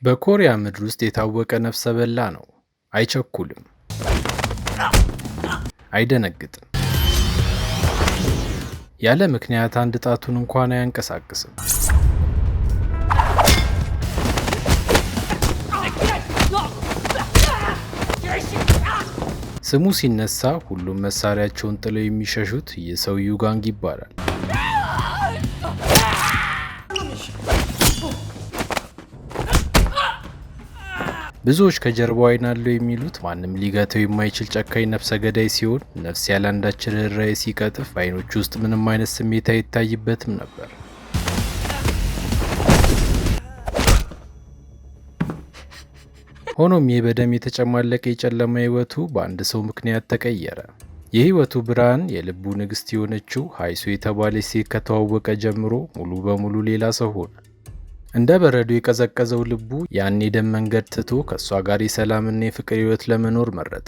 በኮሪያ ምድር ውስጥ የታወቀ ነፍሰ በላ ነው። አይቸኩልም፣ አይደነግጥም፣ ያለ ምክንያት አንድ ጣቱን እንኳን አያንቀሳቅስም። ስሙ ሲነሳ ሁሉም መሳሪያቸውን ጥለው የሚሸሹት ይህ ሰው ዩጋንግ ይባላል። ብዙዎች ከጀርባው አይን አለው የሚሉት ማንም ሊገተው የማይችል ጨካኝ ነፍሰ ገዳይ ሲሆን ነፍስ ያለ አንዳች ርኅራኄ ሲቀጥፍ በአይኖቹ ውስጥ ምንም አይነት ስሜት አይታይበትም ነበር። ሆኖም ይህ በደም የተጨማለቀ የጨለማ ህይወቱ በአንድ ሰው ምክንያት ተቀየረ። የህይወቱ ብርሃን የልቡ ንግስት የሆነችው ሃይሶ የተባለች ሴት ከተዋወቀ ጀምሮ ሙሉ በሙሉ ሌላ ሰው ሆነ። እንደ በረዶ የቀዘቀዘው ልቡ ያን የደም መንገድ ትቶ ከእሷ ጋር የሰላምና የፍቅር ህይወት ለመኖር መረጠ።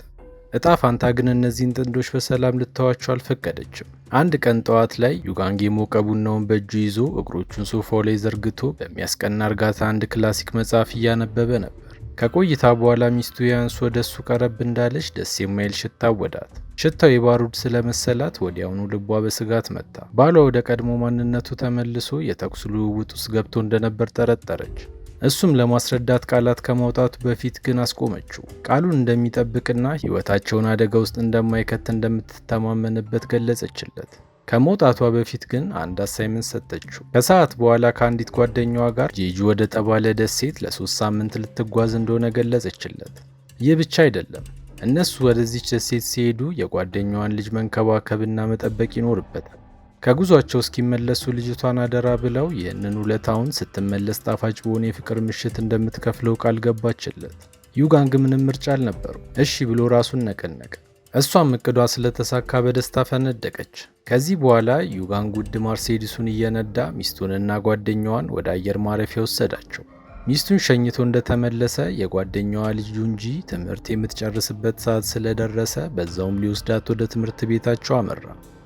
እጣ ፋንታ ግን እነዚህን ጥንዶች በሰላም ልተዋቸው አልፈቀደችም። አንድ ቀን ጠዋት ላይ ዩጋንግ የሞቀ ቡናውን በእጁ ይዞ እግሮቹን ሶፋው ላይ ዘርግቶ በሚያስቀና እርጋታ አንድ ክላሲክ መጽሐፍ እያነበበ ነበር። ከቆይታ በኋላ ሚስቱ ያንስ ወደ እሱ ቀረብ እንዳለች ደስ የማይል ሽታ ወዳት። ሽታው የባሩድ ስለመሰላት ወዲያውኑ ልቧ በስጋት መታ። ባሏ ወደ ቀድሞ ማንነቱ ተመልሶ የተኩስ ልውውጥ ውስጥ ገብቶ እንደነበር ጠረጠረች። እሱም ለማስረዳት ቃላት ከማውጣቱ በፊት ግን አስቆመችው። ቃሉን እንደሚጠብቅና ህይወታቸውን አደጋ ውስጥ እንደማይከት እንደምትተማመንበት ገለጸችለት። ከመውጣቷ በፊት ግን አንድ አሳይመንት ሰጠችው። ከሰዓት በኋላ ከአንዲት ጓደኛዋ ጋር ጄጁ ወደ ተባለ ደሴት ለ3 ሳምንት ልትጓዝ እንደሆነ ገለጸችለት። ይህ ብቻ አይደለም፣ እነሱ ወደዚች ደሴት ሲሄዱ የጓደኛዋን ልጅ መንከባከብና መጠበቅ ይኖርበታል። ከጉዟቸው እስኪመለሱ ልጅቷን አደራ ብለው ይህንን ውለታውን ስትመለስ ጣፋጭ በሆነ የፍቅር ምሽት እንደምትከፍለው ቃል ገባችለት። ዩጋንግ ምንም ምርጫ አልነበረው። እሺ ብሎ ራሱን ነቀነቀ። እሷም እቅዷ ስለተሳካ በደስታ ፈነደቀች። ከዚህ በኋላ ዩጋንግ ውድ ማርሴዲሱን እየነዳ ሚስቱንና ጓደኛዋን ወደ አየር ማረፊያ ወሰዳቸው። ሚስቱን ሸኝቶ እንደተመለሰ የጓደኛዋ ልጅ ጁንጂ ትምህርት የምትጨርስበት ሰዓት ስለደረሰ በዛውም ሊወስዳት ወደ ትምህርት ቤታቸው አመራ።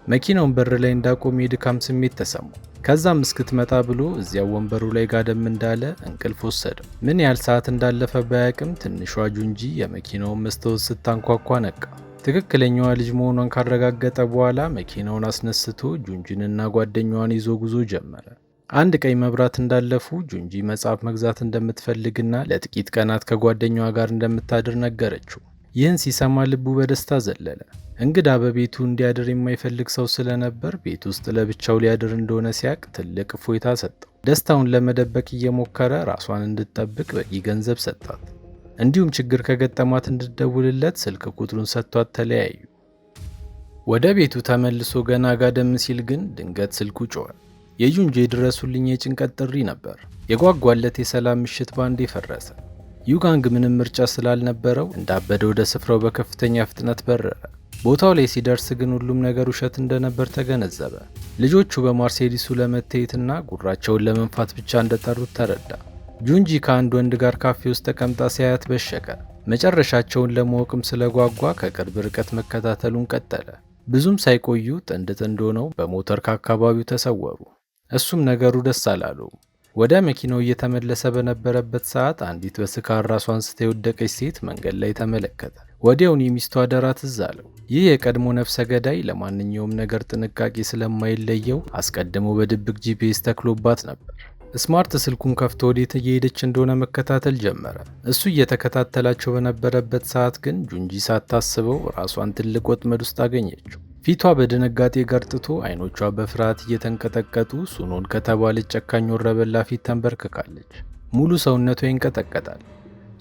መኪናውን በር ላይ እንዳቆም የድካም ስሜት ተሰማው። ከዛም እስክትመጣ ብሎ እዚያው ወንበሩ ላይ ጋደም እንዳለ እንቅልፍ ወሰደው። ምን ያህል ሰዓት እንዳለፈ ባያቅም ትንሿ ጁንጂ የመኪናውን መስታወት ስታንኳኳ ነቃ። ትክክለኛዋ ልጅ መሆኗን ካረጋገጠ በኋላ መኪናውን አስነስቶ ጁንጂንና ጓደኛዋን ይዞ ጉዞ ጀመረ። አንድ ቀይ መብራት እንዳለፉ ጁንጂ መጽሐፍ መግዛት እንደምትፈልግና ለጥቂት ቀናት ከጓደኛዋ ጋር እንደምታድር ነገረችው። ይህን ሲሰማ ልቡ በደስታ ዘለለ። እንግዳ በቤቱ እንዲያድር የማይፈልግ ሰው ስለነበር ቤት ውስጥ ለብቻው ሊያድር እንደሆነ ሲያቅ ትልቅ እፎይታ ሰጠው። ደስታውን ለመደበቅ እየሞከረ ራሷን እንድትጠብቅ በቂ ገንዘብ ሰጣት። እንዲሁም ችግር ከገጠማት እንድትደውልለት ስልክ ቁጥሩን ሰጥቷት ተለያዩ። ወደ ቤቱ ተመልሶ ገና ጋደም ሲል ግን ድንገት ስልኩ ጮኸ። የጁንጂ የድረሱልኝ የጭንቀት ጥሪ ነበር። የጓጓለት የሰላም ምሽት ባንዴ ፈረሰ። ዩጋንግ ምንም ምርጫ ስላልነበረው እንዳበደ ወደ ስፍራው በከፍተኛ ፍጥነት በረረ። ቦታው ላይ ሲደርስ ግን ሁሉም ነገር ውሸት እንደነበር ተገነዘበ። ልጆቹ በማርሴዲሱ ለመታየትና ጉራቸውን ለመንፋት ብቻ እንደጠሩት ተረዳ። ጁንጂ ከአንድ ወንድ ጋር ካፌ ውስጥ ተቀምጣ ሲያያት በሸቀ። መጨረሻቸውን ለማወቅም ስለጓጓ ከቅርብ ርቀት መከታተሉን ቀጠለ። ብዙም ሳይቆዩ ጥንድ ጥንድ ሆነው በሞተር ከአካባቢው ተሰወሩ። እሱም ነገሩ ደስ አላለውም። ወደ መኪናው እየተመለሰ በነበረበት ሰዓት አንዲት በስካር ራሷን ስታ የወደቀች ሴት መንገድ ላይ ተመለከተ። ወዲያውን የሚስቱ አደራ ትዝ አለው። ይህ የቀድሞ ነፍሰ ገዳይ ለማንኛውም ነገር ጥንቃቄ ስለማይለየው አስቀድሞ በድብቅ ጂፒኤስ ተክሎባት ነበር። ስማርት ስልኩን ከፍቶ ወዴት እየሄደች እንደሆነ መከታተል ጀመረ። እሱ እየተከታተላቸው በነበረበት ሰዓት ግን ጁንጂ ሳታስበው ራሷን ትልቅ ወጥመድ ውስጥ አገኘችው። ፊቷ በድንጋጤ ገርጥቶ አይኖቿ በፍርሃት እየተንቀጠቀጡ ሱኖን ከተባለች ጨካኝ ወረበላ ፊት ተንበርክካለች። ሙሉ ሰውነቷ ይንቀጠቀጣል።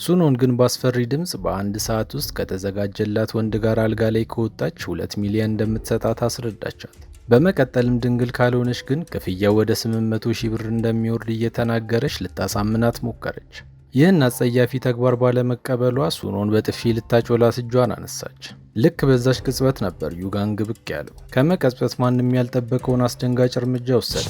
ሱኖን ግን በአስፈሪ ድምፅ በአንድ ሰዓት ውስጥ ከተዘጋጀላት ወንድ ጋር አልጋ ላይ ከወጣች 2 ሚሊዮን እንደምትሰጣት አስረዳቻት። በመቀጠልም ድንግል ካልሆነች ግን ክፍያው ወደ 800,000 ብር እንደሚወርድ እየተናገረች ልታሳምናት ሞከረች። ይህን አጸያፊ ተግባር ባለመቀበሏ ሱኖን በጥፊ ልታጮላት እጇን አነሳች። ልክ በዛች ቅጽበት ነበር ዩጋንግ ብቅ ያለው። ከመቀጽበት ማንም ያልጠበቀውን አስደንጋጭ እርምጃ ወሰደ።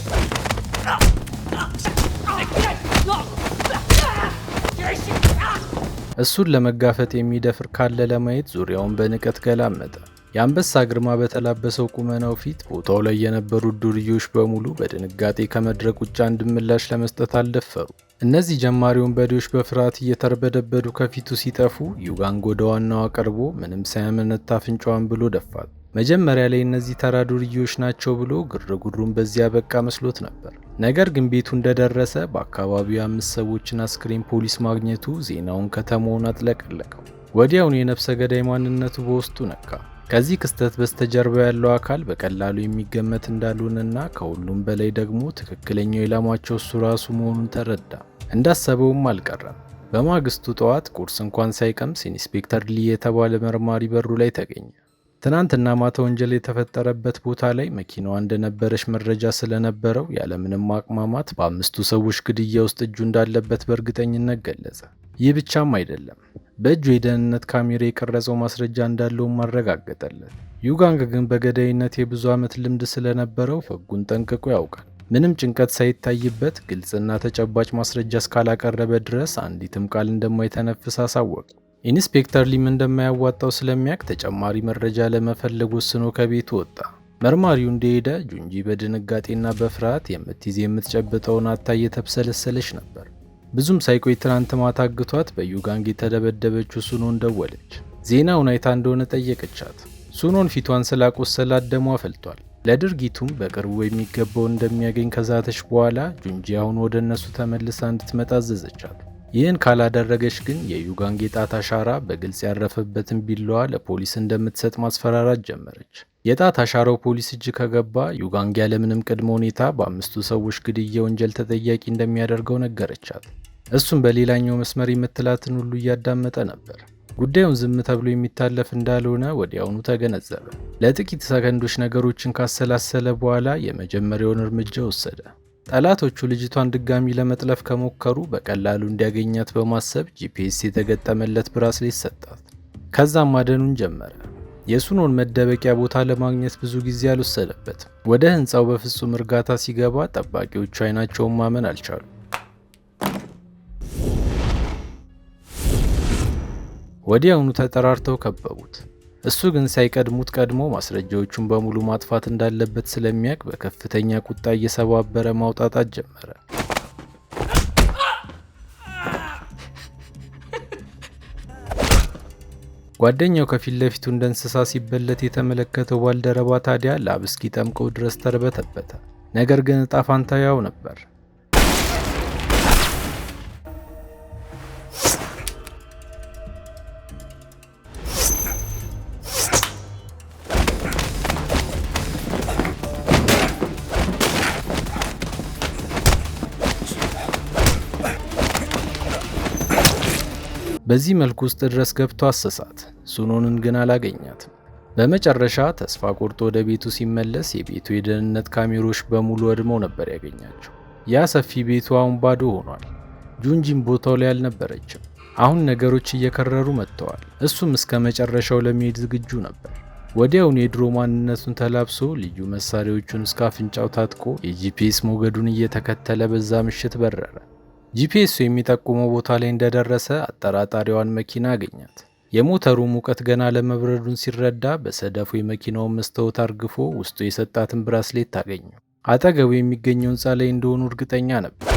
እሱን ለመጋፈጥ የሚደፍር ካለ ለማየት ዙሪያውን በንቀት ገላመጠ። የአንበሳ ግርማ በተላበሰው ቁመናው ፊት ቦታው ላይ የነበሩት ዱርዬዎች በሙሉ በድንጋጤ ከመድረክ ውጭ አንድ ምላሽ ለመስጠት አልደፈሩ። እነዚህ ጀማሪ ወንበዴዎች በፍርሃት እየተርበደበዱ ከፊቱ ሲጠፉ ዩጋንግ ወደ ዋናዋ ቀርቦ ምንም ሳያመነታ አፍንጫዋን ብሎ ደፋት። መጀመሪያ ላይ እነዚህ ተራ ዱርዬዎች ናቸው ብሎ ግርግሩን በዚያ በቃ መስሎት ነበር። ነገር ግን ቤቱ እንደደረሰ በአካባቢው 5 ሰዎችን አስክሬን ፖሊስ ማግኘቱ ዜናውን ከተማውን አጥለቀለቀው። ወዲያውኑ የነፍሰ ገዳይ ማንነቱ በውስጡ ነካ። ከዚህ ክስተት በስተጀርባ ያለው አካል በቀላሉ የሚገመት እንዳልሆነና ከሁሉም በላይ ደግሞ ትክክለኛው ኢላማቸው እሱ ራሱ መሆኑን ተረዳ። እንዳሰበውም አልቀረም። በማግስቱ ጠዋት ቁርስ እንኳን ሳይቀምስ ኢንስፔክተር ሊ የተባለ መርማሪ በሩ ላይ ተገኘ። ትናንትና ማታ ወንጀል የተፈጠረበት ቦታ ላይ መኪናዋ እንደነበረች መረጃ ስለነበረው ያለምንም ማቅማማት በ5ቱ ሰዎች ግድያ ውስጥ እጁ እንዳለበት በእርግጠኝነት ገለጸ። ይህ ብቻም አይደለም፣ በእጁ የደህንነት ካሜራ የቀረጸው ማስረጃ እንዳለውም አረጋገጠለት። ዩጋንግ ግን በገዳይነት የብዙ ዓመት ልምድ ስለነበረው ሕጉን ጠንቅቆ ያውቃል። ምንም ጭንቀት ሳይታይበት ግልጽና ተጨባጭ ማስረጃ እስካላቀረበ ድረስ አንዲትም ቃል እንደማይተነፍስ አሳወቀ። ኢንስፔክተር ሊም እንደማያዋጣው ስለሚያውቅ ተጨማሪ መረጃ ለመፈለግ ወስኖ ከቤቱ ወጣ። መርማሪው እንደሄደ ጁንጂ በድንጋጤና በፍርሃት የምትይዝ የምትጨብጠውን አታ እየተብሰለሰለች ነበር። ብዙም ሳይቆይ ትናንት ማታ አግቷት በዩጋንግ የተደበደበችው ሱኖን ደወለች። ዜናውን አይታ እንደሆነ ጠየቀቻት። ሱኖን ፊቷን ስላቆሰላት ደሟ ፈልቷል። ለድርጊቱም በቅርቡ የሚገባውን እንደሚያገኝ ከዛተች በኋላ ጁንጂ አሁን ወደ እነሱ ተመልሳ እንድትመጣ አዘዘቻት። ይህን ካላደረገች ግን የዩጋንግ የጣት አሻራ በግልጽ ያረፈበትን ቢላዋ ለፖሊስ እንደምትሰጥ ማስፈራራት ጀመረች። የጣት አሻራው ፖሊስ እጅ ከገባ ዩጋንግ ያለምንም ቅድመ ሁኔታ በ5ቱ ሰዎች ግድያ ወንጀል ተጠያቂ እንደሚያደርገው ነገረቻት። እሱም በሌላኛው መስመር የምትላትን ሁሉ እያዳመጠ ነበር። ጉዳዩን ዝም ተብሎ የሚታለፍ እንዳልሆነ ወዲያውኑ ተገነዘበ። ለጥቂት ሰከንዶች ነገሮችን ካሰላሰለ በኋላ የመጀመሪያውን እርምጃ ወሰደ። ጠላቶቹ ልጅቷን ድጋሚ ለመጥለፍ ከሞከሩ በቀላሉ እንዲያገኛት በማሰብ ጂፒኤስ የተገጠመለት ብራስሌት ሰጣት። ከዛም ማደኑን ጀመረ። የሱኖን መደበቂያ ቦታ ለማግኘት ብዙ ጊዜ አልወሰደበትም። ወደ ህንፃው በፍጹም እርጋታ ሲገባ ጠባቂዎቹ አይናቸውን ማመን አልቻሉ። ወዲያውኑ ተጠራርተው ከበቡት። እሱ ግን ሳይቀድሙት ቀድሞ ማስረጃዎቹን በሙሉ ማጥፋት እንዳለበት ስለሚያውቅ በከፍተኛ ቁጣ እየሰባበረ ማውጣጣት ጀመረ። ጓደኛው ከፊት ለፊቱ እንደ እንስሳ ሲበለት የተመለከተው ባልደረባ ታዲያ ላብ እስኪጠምቀው ድረስ ተርበተበተ። ነገር ግን እጣ ፋንታው ያው ነበር። በዚህ መልኩ ውስጥ ድረስ ገብቶ አሰሳት። ሱኖንን ግን አላገኛትም። በመጨረሻ ተስፋ ቆርጦ ወደ ቤቱ ሲመለስ የቤቱ የደህንነት ካሜሮች በሙሉ ወድመው ነበር ያገኛቸው። ያ ሰፊ ቤቱ አሁን ባዶ ሆኗል። ጁንጂም ቦታው ላይ አልነበረችም። አሁን ነገሮች እየከረሩ መጥተዋል። እሱም እስከ መጨረሻው ለመሄድ ዝግጁ ነበር። ወዲያውኑ የድሮ ማንነቱን ተላብሶ ልዩ መሳሪያዎቹን እስከ አፍንጫው ታጥቆ የጂፒኤስ ሞገዱን እየተከተለ በዛ ምሽት በረረ። ጂፒኤሱ የሚጠቁመው ቦታ ላይ እንደደረሰ አጠራጣሪዋን መኪና አገኛት። የሞተሩ ሙቀት ገና ለመብረዱን ሲረዳ በሰደፉ የመኪናውን መስታወት አርግፎ ውስጡ የሰጣትን ብራስሌት ታገኘው። አጠገቡ የሚገኘው ህንፃ ላይ እንደሆኑ እርግጠኛ ነበር።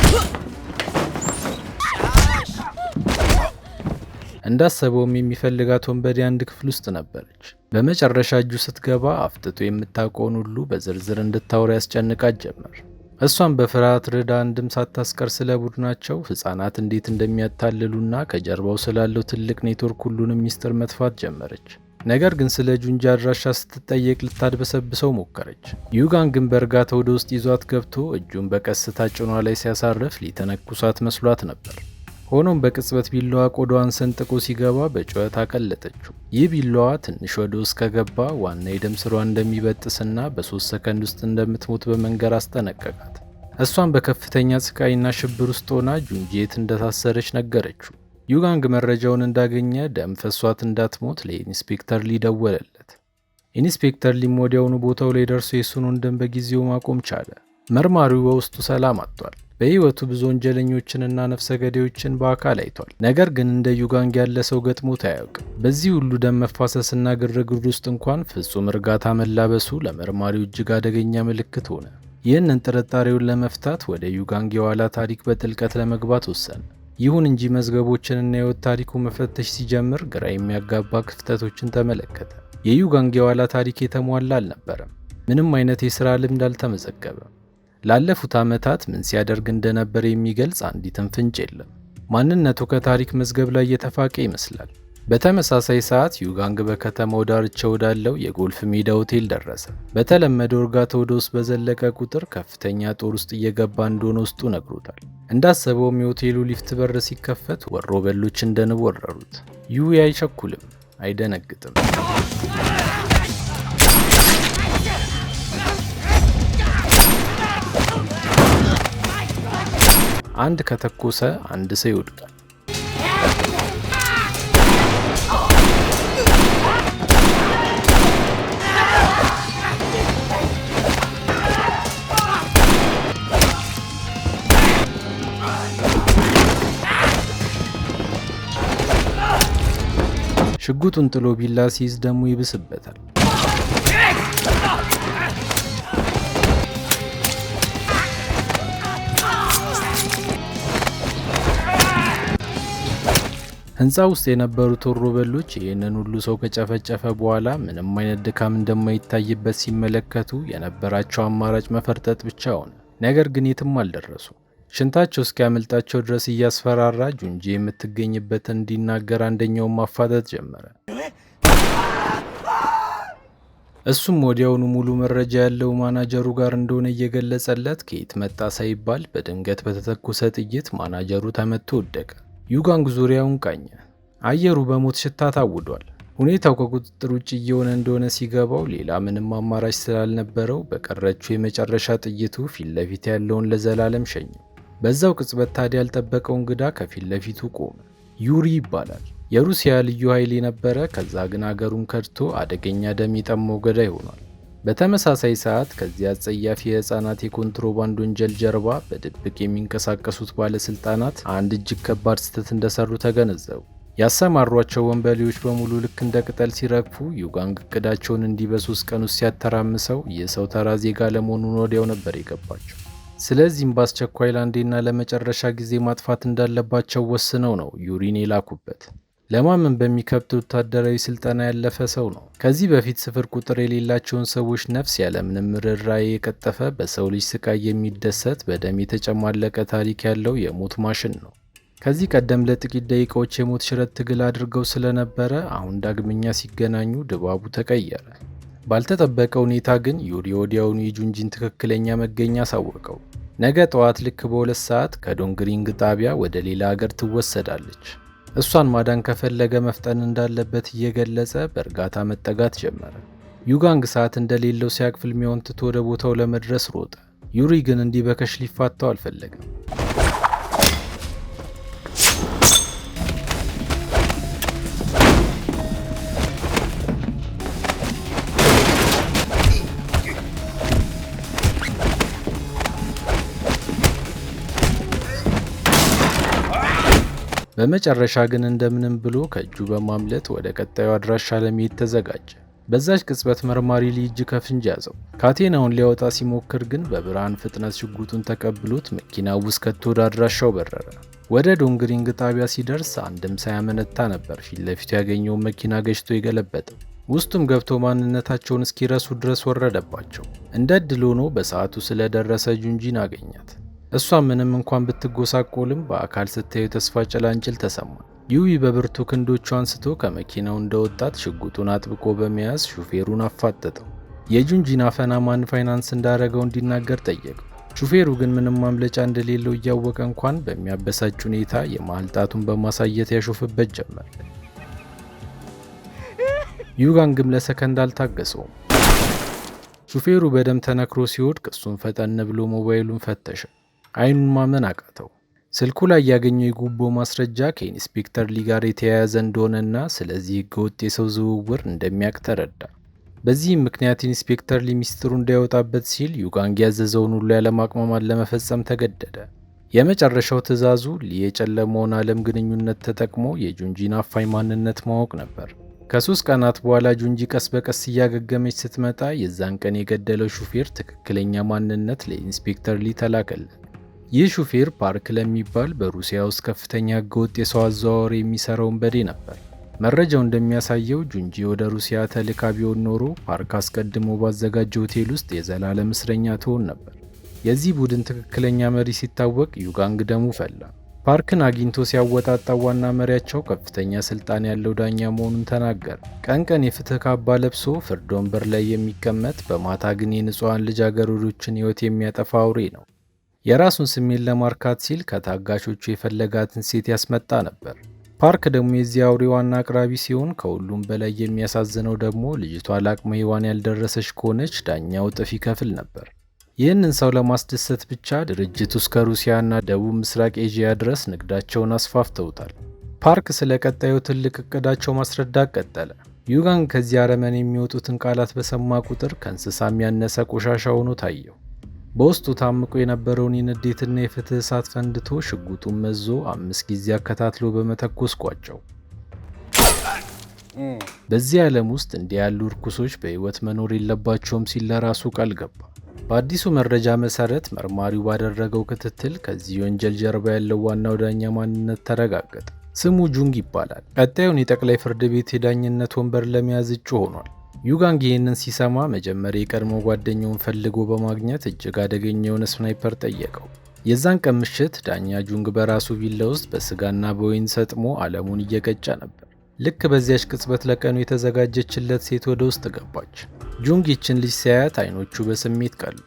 እንዳሰበውም የሚፈልጋት ወንበዴ አንድ ክፍል ውስጥ ነበረች። በመጨረሻ እጁ ስትገባ አፍጥጦ የምታውቀውን ሁሉ በዝርዝር እንድታወራ ያስጨንቃት ጀመር። እሷም በፍርሃት ርዳ አንድም ሳታስቀር ስለ ቡድናቸው ህፃናት እንዴት እንደሚያታልሉና ከጀርባው ስላለው ትልቅ ኔትወርክ ሁሉንም ሚስጥር መጥፋት ጀመረች። ነገር ግን ስለ ጁንጂ አድራሻ ስትጠየቅ ልታድበሰብሰው ሞከረች። ዩጋንግን በእርጋታ ወደ ውስጥ ይዟት ገብቶ እጁን በቀስታ ጭኗ ላይ ሲያሳርፍ ሊተነኩሳት መስሏት ነበር። ሆኖም በቅጽበት ቢላዋ ቆዳዋን ሰንጥቆ ሲገባ በጩኸት አቀለጠችው። ይህ ቢላዋ ትንሽ ወደ ውስጥ ከገባ ዋና የደም ስሯን እንደሚበጥስና በ3 ሰከንድ ውስጥ እንደምትሞት በመንገር አስጠነቀቃት። እሷን በከፍተኛ ስቃይና ሽብር ውስጥ ሆና ጁንጂ የት እንደታሰረች ነገረችው። ዩጋንግ መረጃውን እንዳገኘ ደም ፈሷት እንዳትሞት ለኢንስፔክተር ሊ ደወለለት። ኢንስፔክተር ሊም ወዲያውኑ ቦታው ላይ ደርሶ የሱኖን ደም በጊዜው ማቆም ቻለ። መርማሪው በውስጡ ሰላም አጥቷል። በህይወቱ ብዙ ወንጀለኞችንና ነፍሰ ገዳዮችን በአካል አይቷል። ነገር ግን እንደ ዩጋንግ ያለ ሰው ገጥሞት አያውቅም። በዚህ ሁሉ ደም መፋሰስና ግርግር ውስጥ እንኳን ፍጹም እርጋታ መላበሱ ለመርማሪው እጅግ አደገኛ ምልክት ሆነ። ይህንን ጥርጣሬውን ለመፍታት ወደ ዩጋንግ የኋላ ታሪክ በጥልቀት ለመግባት ወሰነ። ይሁን እንጂ መዝገቦችንና የሕይወት ታሪኩ መፈተሽ ሲጀምር ግራ የሚያጋባ ክፍተቶችን ተመለከተ። የዩጋንግ የኋላ ታሪክ የተሟላ አልነበረም። ምንም አይነት የሥራ ልምድ አልተመዘገበም። ላለፉት ዓመታት ምን ሲያደርግ እንደነበር የሚገልጽ አንዲትም ፍንጭ የለም። ማንነቱ ከታሪክ መዝገብ ላይ የተፋቀ ይመስላል። በተመሳሳይ ሰዓት ዩጋንግ በከተማው ዳርቻ ወዳለው የጎልፍ ሜዳ ሆቴል ደረሰ። በተለመደው እርጋታ ወደ ውስጥ በዘለቀ ቁጥር ከፍተኛ ጦር ውስጥ እየገባ እንደሆነ ውስጡ ነግሮታል። እንዳሰበውም የሆቴሉ ሊፍት በር ሲከፈት ወሮበሎች እንደ ንብ ወረሩት። ዩዊ አይቸኩልም፣ አይደነግጥም። አንድ ከተኮሰ አንድ ሰው ይወድቃል። ሽጉጡን ጥሎ ቢላ ሲይዝ ደግሞ ይብስበታል። ህንፃ ውስጥ የነበሩት ወሮበሎች ይህንን ሁሉ ሰው ከጨፈጨፈ በኋላ ምንም አይነት ድካም እንደማይታይበት ሲመለከቱ የነበራቸው አማራጭ መፈርጠጥ ብቻ ሆነ። ነገር ግን የትም አልደረሱ። ሽንታቸው እስኪያመልጣቸው ድረስ እያስፈራራ ጁንጂ የምትገኝበትን እንዲናገር አንደኛውን ማፋጠጥ ጀመረ። እሱም ወዲያውኑ ሙሉ መረጃ ያለው ማናጀሩ ጋር እንደሆነ እየገለጸለት ከየት መጣ ሳይባል በድንገት በተተኮሰ ጥይት ማናጀሩ ተመቶ ወደቀ። ዩጋንግ ዙሪያውን ቃኘ። አየሩ በሞት ሽታ ታውዷል። ሁኔታው ከቁጥጥር ውጭ እየሆነ እንደሆነ ሲገባው ሌላ ምንም አማራጭ ስላልነበረው በቀረችው የመጨረሻ ጥይቱ ፊት ለፊት ያለውን ለዘላለም ሸኘ። በዛው ቅጽበት ታዲያ ያልጠበቀው እንግዳ ከፊት ለፊቱ ቆመ። ዩሪ ይባላል። የሩሲያ ልዩ ኃይል የነበረ፣ ከዛ ግን አገሩን ከድቶ አደገኛ ደም የጠማው ገዳይ ሆኗል። በተመሳሳይ ሰዓት ከዚህ አጸያፊ የህፃናት የኮንትሮባንድ ወንጀል ጀርባ በድብቅ የሚንቀሳቀሱት ባለስልጣናት አንድ እጅግ ከባድ ስህተት እንደሰሩ ተገነዘቡ። ያሰማሯቸው ወንበሌዎች በሙሉ ልክ እንደ ቅጠል ሲረግፉ ዩጋንግ እቅዳቸውን እንዲህ በ3 ቀን ውስጥ ሲያተራምሰው የሰው ተራ ዜጋ ለመሆኑን ወዲያው ነበር የገባቸው። ስለዚህም በአስቸኳይ ለአንዴና ለመጨረሻ ጊዜ ማጥፋት እንዳለባቸው ወስነው ነው ዩሪን የላኩበት። ለማመን በሚከብድ ወታደራዊ ስልጠና ያለፈ ሰው ነው። ከዚህ በፊት ስፍር ቁጥር የሌላቸውን ሰዎች ነፍስ ያለምንም ርኅራኄ የቀጠፈ፣ በሰው ልጅ ስቃይ የሚደሰት፣ በደም የተጨማለቀ ታሪክ ያለው የሞት ማሽን ነው። ከዚህ ቀደም ለጥቂት ደቂቃዎች የሞት ሽረት ትግል አድርገው ስለነበረ አሁን ዳግመኛ ሲገናኙ ድባቡ ተቀየረ። ባልተጠበቀ ሁኔታ ግን ዩሪ ወዲያውኑ የጁንጂን ትክክለኛ መገኛ አሳወቀው። ነገ ጠዋት ልክ በ2 ሰዓት ከዶንግሪንግ ጣቢያ ወደ ሌላ ሀገር ትወሰዳለች። እሷን ማዳን ከፈለገ መፍጠን እንዳለበት እየገለጸ በእርጋታ መጠጋት ጀመረ። ዩጋንግ ሰዓት እንደሌለው ሲያቅ ፍልሚያውን ትቶ ወደ ቦታው ለመድረስ ሮጠ። ዩሪ ግን እንዲህ በከሽ ሊፋታው አልፈለገም። በመጨረሻ ግን እንደምንም ብሎ ከእጁ በማምለጥ ወደ ቀጣዩ አድራሻ ለመሄድ ተዘጋጀ። በዛች ቅጽበት መርማሪ ልጅ ከፍንጅ ያዘው። ካቴናውን ሊያወጣ ሲሞክር ግን በብርሃን ፍጥነት ሽጉጡን ተቀብሎት መኪና ውስጥ ከቶ ወደ አድራሻው በረረ። ወደ ዶንግሪንግ ጣቢያ ሲደርስ አንድም ሳያመነታ ነበር ፊት ለፊቱ ያገኘውን መኪና ገጭቶ የገለበጠው። ውስጡም ገብቶ ማንነታቸውን እስኪረሱ ድረስ ወረደባቸው። እንደ ዕድል ሆኖ በሰዓቱ ስለደረሰ ጁንጂን አገኛት። እሷ ምንም እንኳን ብትጎሳቆልም በአካል ስታየው ተስፋ ጭላንጭል ተሰማ። ዩዊ በብርቱ ክንዶቹ አንስቶ ከመኪናው እንደወጣት ሽጉጡን አጥብቆ በመያዝ ሹፌሩን አፋጠጠው። የጁንጂን አፈና ማን ፋይናንስ እንዳደረገው እንዲናገር ጠየቀው። ሹፌሩ ግን ምንም ማምለጫ እንደሌለው እያወቀ እንኳን በሚያበሳጭ ሁኔታ የመሃል ጣቱን በማሳየት ያሾፍበት ጀመር። ዩጋንግም ለሰከንድ አልታገሰውም። ሹፌሩ በደም ተነክሮ ሲወድቅ እሱን ፈጠን ብሎ ሞባይሉን ፈተሸ። አይኑን ማመን አቃተው። ስልኩ ላይ ያገኘው የጉቦ ማስረጃ ከኢንስፔክተር ሊ ጋር የተያያዘ እንደሆነና ስለዚህ ህገወጥ የሰው ዝውውር እንደሚያውቅ ተረዳ። በዚህም ምክንያት ኢንስፔክተር ሊ ሚስጥሩ እንዳይወጣበት ሲል ዩጋንግ ያዘዘውን ሁሉ ያለማቅማማት ለመፈጸም ተገደደ። የመጨረሻው ትዕዛዙ ሊ የጨለመውን ዓለም ግንኙነት ተጠቅሞ የጁንጂን አፋኝ ማንነት ማወቅ ነበር። ከ3 ቀናት በኋላ ጁንጂ ቀስ በቀስ እያገገመች ስትመጣ የዛን ቀን የገደለው ሹፌር ትክክለኛ ማንነት ለኢንስፔክተር ሊ ተላከለት። ይህ ሹፌር ፓርክ ለሚባል በሩሲያ ውስጥ ከፍተኛ ህገወጥ የሰው አዘዋዋሪ የሚሰራ ወንበዴ ነበር። መረጃው እንደሚያሳየው ጁንጂ ወደ ሩሲያ ተልካ ቢሆን ኖሮ ፓርክ አስቀድሞ ባዘጋጀው ሆቴል ውስጥ የዘላለም እስረኛ ትሆን ነበር። የዚህ ቡድን ትክክለኛ መሪ ሲታወቅ ዩጋንግ ደሙ ፈላ። ፓርክን አግኝቶ ሲያወጣጣ ዋና መሪያቸው ከፍተኛ ስልጣን ያለው ዳኛ መሆኑን ተናገረ። ቀን ቀን የፍትህ ካባ ለብሶ ፍርድ ወንበር ላይ የሚቀመጥ፣ በማታ ግን የንጹሐን ልጃገረዶችን ህይወት የሚያጠፋ አውሬ ነው። የራሱን ስሜት ለማርካት ሲል ከታጋሾቹ የፈለጋትን ሴት ያስመጣ ነበር። ፓርክ ደግሞ የዚህ አውሬ ዋና አቅራቢ ሲሆን ከሁሉም በላይ የሚያሳዝነው ደግሞ ልጅቷ ለአቅመ ሔዋን ያልደረሰች ከሆነች ዳኛው እጥፍ ይከፍል ነበር። ይህንን ሰው ለማስደሰት ብቻ ድርጅቱ እስከ ሩሲያና ደቡብ ምስራቅ ኤዥያ ድረስ ንግዳቸውን አስፋፍተውታል። ፓርክ ስለ ቀጣዩ ትልቅ እቅዳቸው ማስረዳት ቀጠለ። ዩጋንግ ከዚህ አረመኔ የሚወጡትን ቃላት በሰማ ቁጥር ከእንስሳም ያነሰ ቆሻሻ ሆኖ ታየው። በውስጡ ታምቆ የነበረውን የንዴትና የፍትህ እሳት ፈንድቶ ሽጉጡን መዞ 5 ጊዜ አከታትሎ በመተኮስ ቋጨው። በዚህ ዓለም ውስጥ እንዲህ ያሉ እርኩሶች በሕይወት መኖር የለባቸውም ሲል ለራሱ ቃል ገባ። በአዲሱ መረጃ መሰረት መርማሪው ባደረገው ክትትል ከዚህ ወንጀል ጀርባ ያለው ዋናው ዳኛ ማንነት ተረጋገጠ። ስሙ ጁንግ ይባላል። ቀጣዩን የጠቅላይ ፍርድ ቤት የዳኝነት ወንበር ለመያዝ እጩ ሆኗል። ዩጋንግ ይህንን ሲሰማ መጀመሪያ የቀድሞ ጓደኛውን ፈልጎ በማግኘት እጅግ አደገኛ የሆነ ስናይፐር ጠየቀው። የዛን ቀን ምሽት ዳኛ ጁንግ በራሱ ቪላ ውስጥ በስጋና በወይን ሰጥሞ ዓለሙን እየቀጨ ነበር። ልክ በዚያች ቅጽበት ለቀኑ የተዘጋጀችለት ሴት ወደ ውስጥ ገባች። ጁንግ ይችን ልጅ ሲያያት አይኖቹ በስሜት ቀሉ።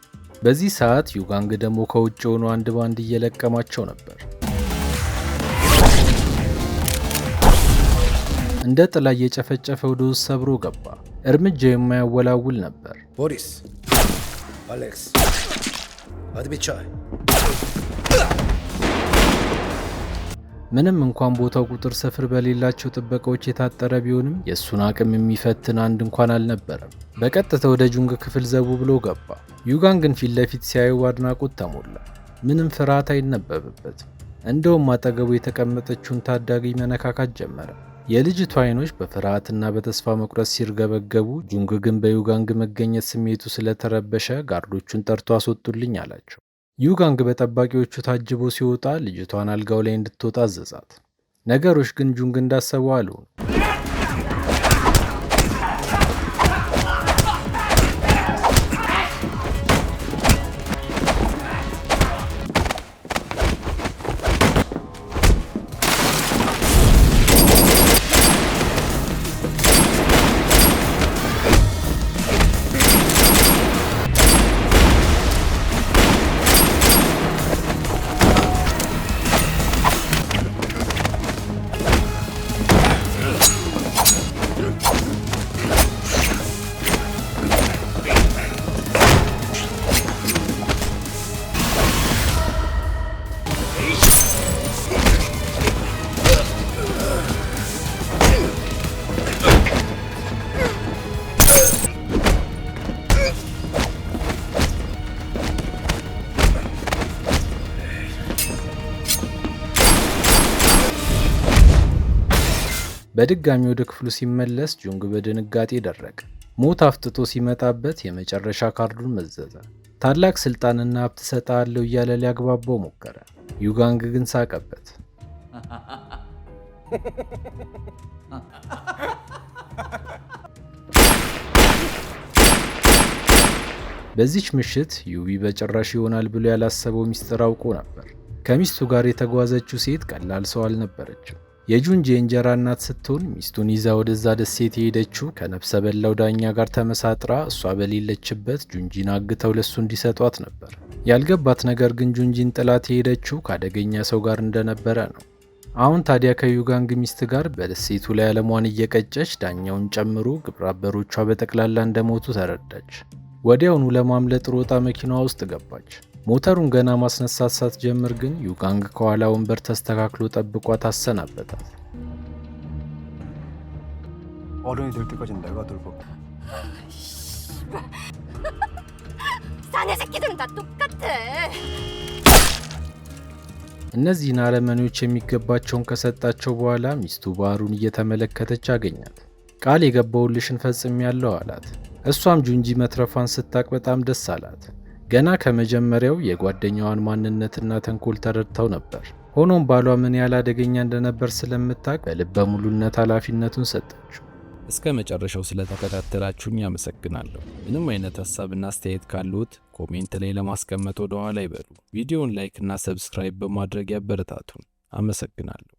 በዚህ ሰዓት ዩጋንግ ደግሞ ከውጭ ሆኖ አንድ ባንድ እየለቀማቸው ነበር። እንደ ጥላ እየጨፈጨፈ ወደ ውስጥ ሰብሮ ገባ። እርምጃው የማያወላውል ነበር። ቦሪስ፣ አሌክስ፣ አድቤቻይ። ምንም እንኳን ቦታው ቁጥር ስፍር በሌላቸው ጥበቃዎች የታጠረ ቢሆንም የእሱን አቅም የሚፈትን አንድ እንኳን አልነበረም። በቀጥታ ወደ ጁንግ ክፍል ዘቡ ብሎ ገባ። ዩጋንግን ፊት ለፊት ሲያዩ አድናቆት ተሞላ። ምንም ፍርሃት አይነበብበትም። እንደውም አጠገቡ የተቀመጠችውን ታዳጊ መነካካት ጀመረ። የልጅቷ አይኖች በፍርሃትና በተስፋ መቁረጥ ሲርገበገቡ፣ ጁንግ ግን በዩጋንግ መገኘት ስሜቱ ስለተረበሸ ጋርዶቹን ጠርቶ አስወጡልኝ አላቸው። ዩጋንግ በጠባቂዎቹ ታጅቦ ሲወጣ ልጅቷን አልጋው ላይ እንድትወጣ አዘዛት። ነገሮች ግን ጁንግ እንዳሰበው አልሆኑ። በድጋሚ ወደ ክፍሉ ሲመለስ ጁንግ በድንጋጤ ደረቀ። ሞት አፍጥጦ ሲመጣበት የመጨረሻ ካርዱን መዘዘ። ታላቅ ስልጣንና ሀብት እሰጥሃለሁ እያለ ሊያግባባው ሞከረ። ዩጋንግ ግን ሳቀበት። በዚች ምሽት ዩቢ በጭራሽ ይሆናል ብሎ ያላሰበው ሚስጥር አውቆ ነበር። ከሚስቱ ጋር የተጓዘችው ሴት ቀላል ሰው አልነበረችም። የጁንጂ የእንጀራ እናት ስትሆን ሚስቱን ይዛ ወደዛ ደሴት የሄደችው ከነፍሰ በላው ዳኛ ጋር ተመሳጥራ እሷ በሌለችበት ጁንጂን አግተው ለሱ እንዲሰጧት ነበር። ያልገባት ነገር ግን ጁንጂን ጥላት የሄደችው ከአደገኛ ሰው ጋር እንደነበረ ነው። አሁን ታዲያ ከዩጋንግ ሚስት ጋር በደሴቱ ላይ ዓለሟን እየቀጨች ዳኛውን ጨምሮ ግብረ አበሮቿ በጠቅላላ እንደሞቱ ተረዳች። ወዲያውኑ ለማምለጥ ሮጣ መኪናዋ ውስጥ ገባች። ሞተሩን ገና ማስነሳት ሳትጀምር ግን ዩጋንግ ከኋላ ወንበር ተስተካክሎ ጠብቋት አሰናበታት። 어른이 될 때까지 내가 돌볼. 사내 새끼들은 다 똑같아. እነዚህን አረመኔዎች የሚገባቸውን ከሰጣቸው በኋላ ሚስቱ ባህሩን እየተመለከተች አገኛት። ቃል የገባውልሽን ፈጽሜያለሁ አላት። እሷም ጁንጂ መትረፏን ስታቅ በጣም ደስ አላት። ገና ከመጀመሪያው የጓደኛዋን ማንነትና ተንኮል ተረድተው ነበር። ሆኖም ባሏ ምን ያህል አደገኛ እንደነበር ስለምታቅ በልበ ሙሉነት ኃላፊነቱን ሰጠችው። እስከ መጨረሻው ስለተከታተላችሁኝ አመሰግናለሁ። ምንም አይነት ሀሳብና አስተያየት ካሉት ኮሜንት ላይ ለማስቀመጥ ወደ ኋላ ይበሉ። ቪዲዮውን ላይክ እና ሰብስክራይብ በማድረግ ያበረታቱን። አመሰግናለሁ።